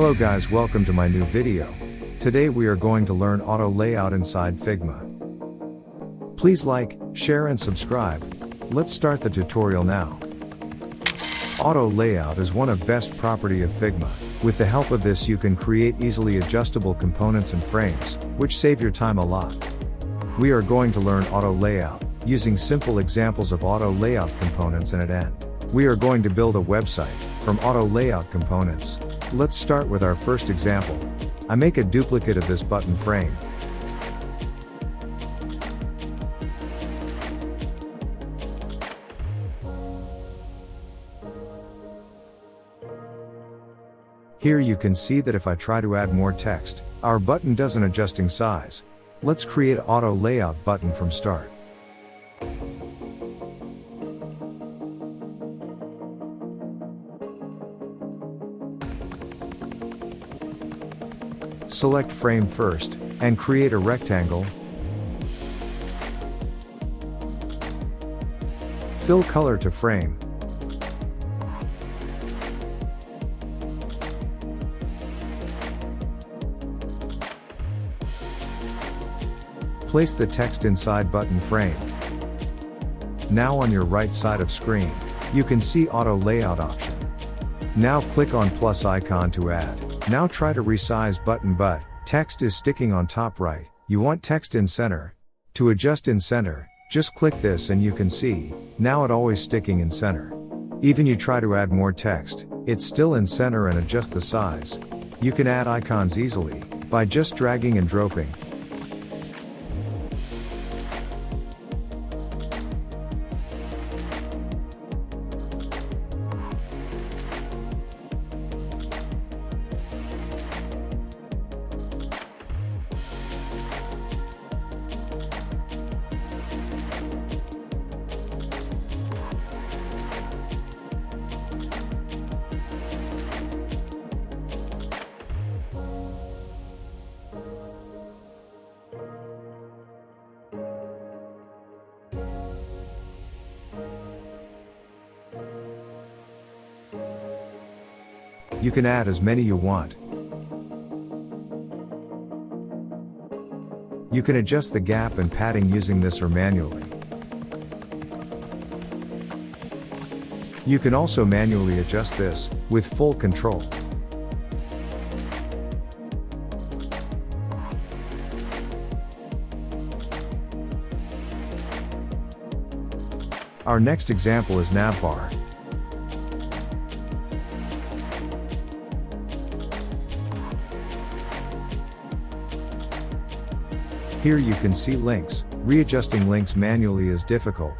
Hello guys, welcome to my new video. Today we are going to learn auto layout inside Figma. Please like, share and subscribe. Let's start the tutorial now. Auto layout is one of best property of Figma. With the help of this you can create easily adjustable components and frames, which save your time a lot. We are going to learn auto layout, using simple examples of auto layout components and at end. We are going to build a website, from auto layout components. Let's start with our first example. I make a duplicate of this button frame. Here you can see that if I try to add more text, our button doesn't adjusting size. Let's create auto layout button from start. Select frame first, and create a rectangle. Fill color to frame. Place the text inside button frame. Now on your right side of screen, you can see auto layout option. Now click on plus icon to add. Now try to resize button but text is sticking on top right. You want text in center. To adjust in center, just click this and you can see, now it always sticking in center. Even you try to add more text, it's still in center and adjust the size. You can add icons easily, by just dragging and dropping. You can add as many you want. You can adjust the gap and padding using this or manually. You can also manually adjust this, with full control. Our next example is navbar. Here you can see links. Readjusting links manually is difficult.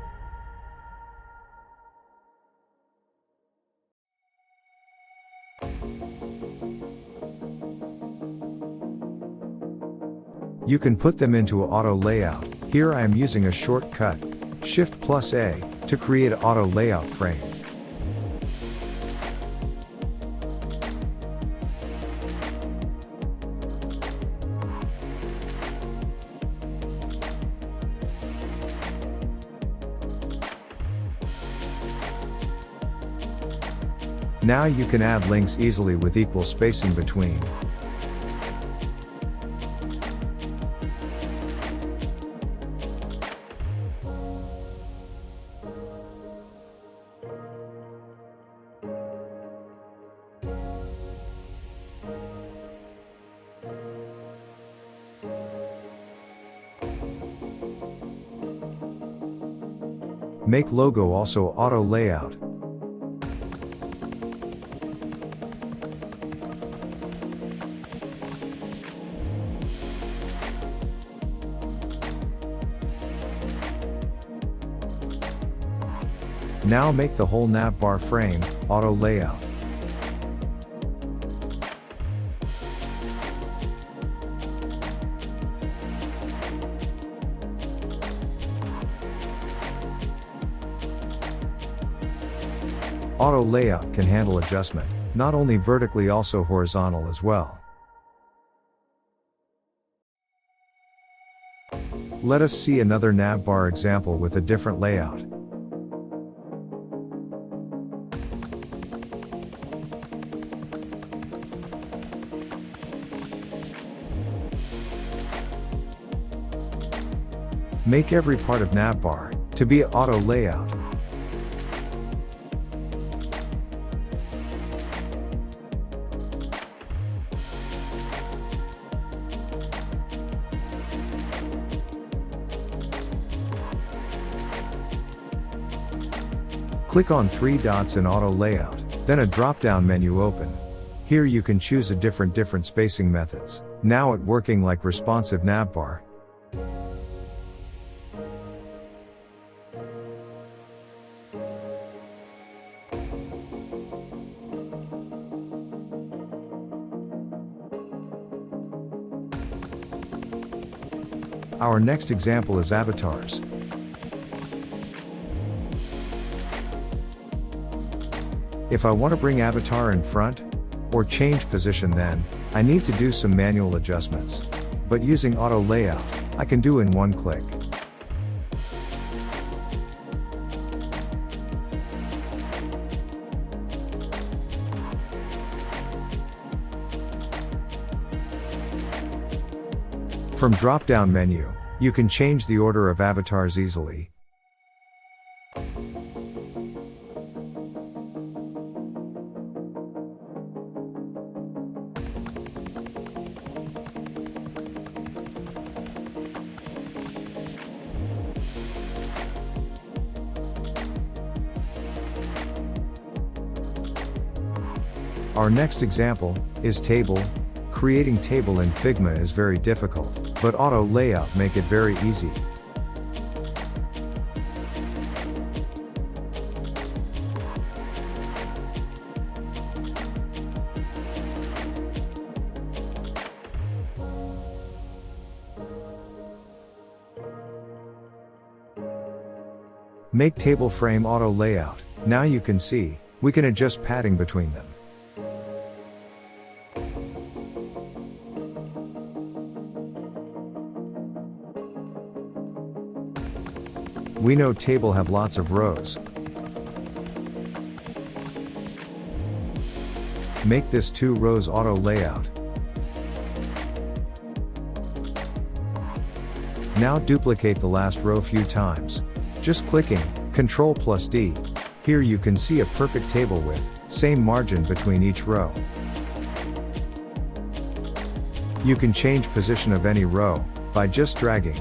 You can put them into auto layout. Here I am using a shortcut, Shift plus A, to create auto layout frame. Now you can add links easily with equal spacing between. Make logo also auto layout. Now make the whole navbar frame, auto layout. Auto layout can handle adjustment, not only vertically also horizontal as well. Let us see another navbar example with a different layout. Make every part of navbar to be auto layout. Click on 3 dots in auto layout, then a drop-down menu open. Here you can choose a different spacing methods. Now it working like responsive navbar. Our next example is avatars. If I want to bring avatar in front, or change position, then I need to do some manual adjustments. But using auto layout, I can do in one click. From drop-down menu, you can change the order of avatars easily. Our next example is table. Creating table in Figma is very difficult, but auto layout make it very easy. Make table frame auto layout. Now you can see, we can adjust padding between them. We know table have lots of rows. Make this 2 rows auto layout. Now duplicate the last row few times. Just clicking Ctrl+D. Here you can see a perfect table with same margin between each row. You can change position of any row by just dragging.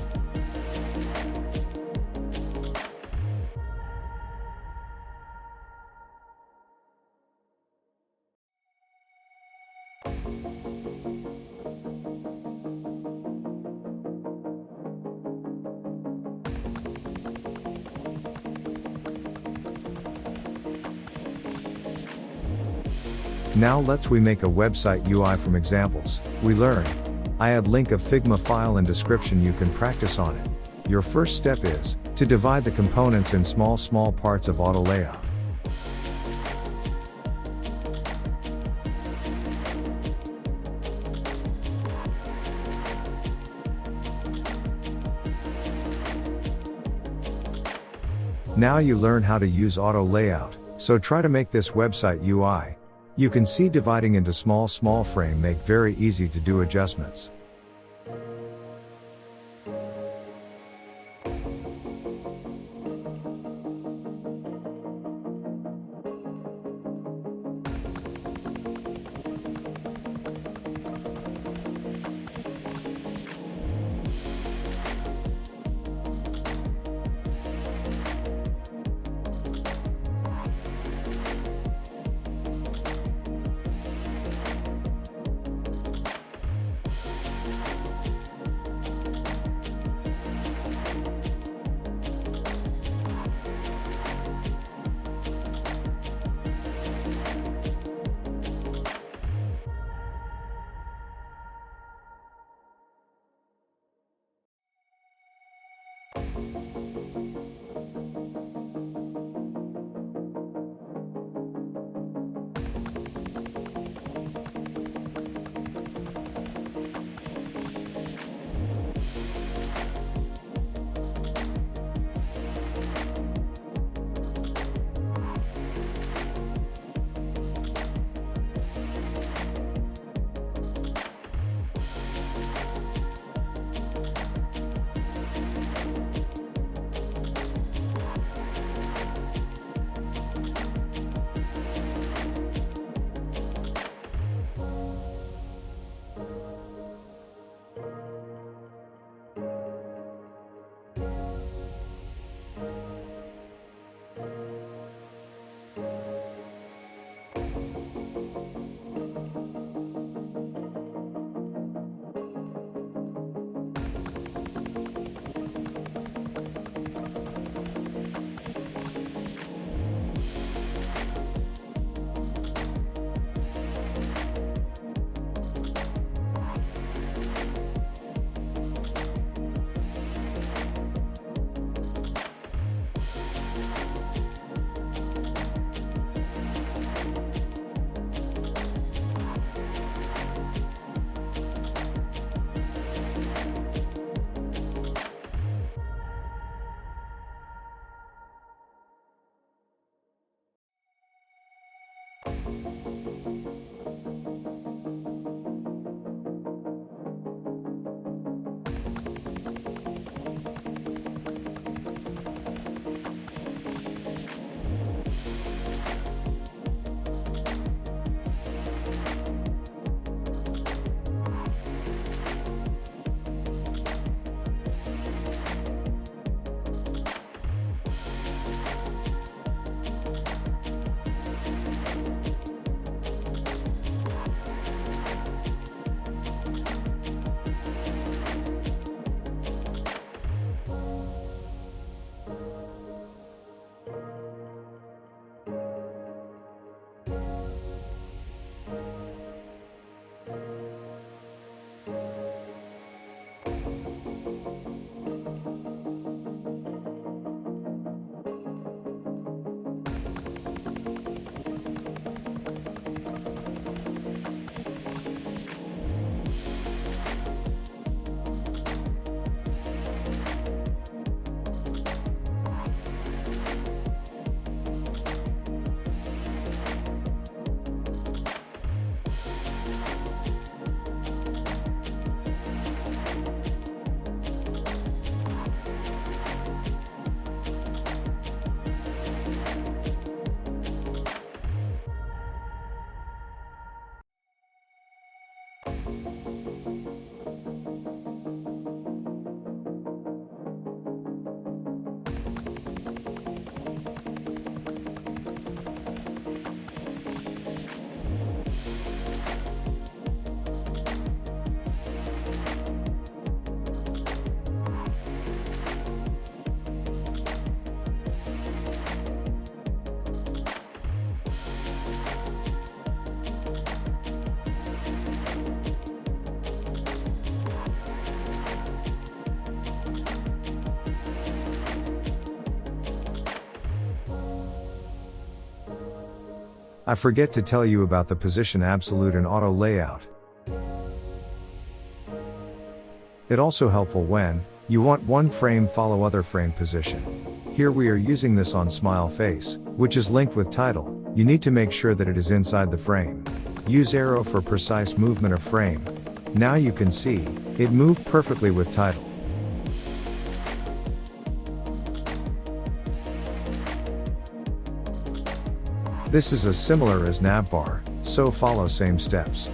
Now let's make a website UI from examples we learn. I add link of Figma file in description, you can practice on it. Your first step is to divide the components in small parts of auto layout. Now you learn how to use auto layout, so try to make this website UI. You can see dividing into small frame make very easy to do adjustments. I forget to tell you about the position absolute and auto layout. It also helpful when you want one frame follow other frame position. Here we are using this on smile face, which is linked with title. You need to make sure that it is inside the frame. Use arrow for precise movement of frame. Now you can see, it moved perfectly with title. This is as similar as navbar, so follow same steps.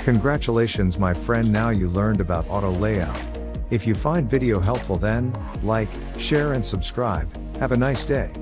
Congratulations my friend, now you learned about auto layout. If you find video helpful then, like, share and subscribe. Have a nice day.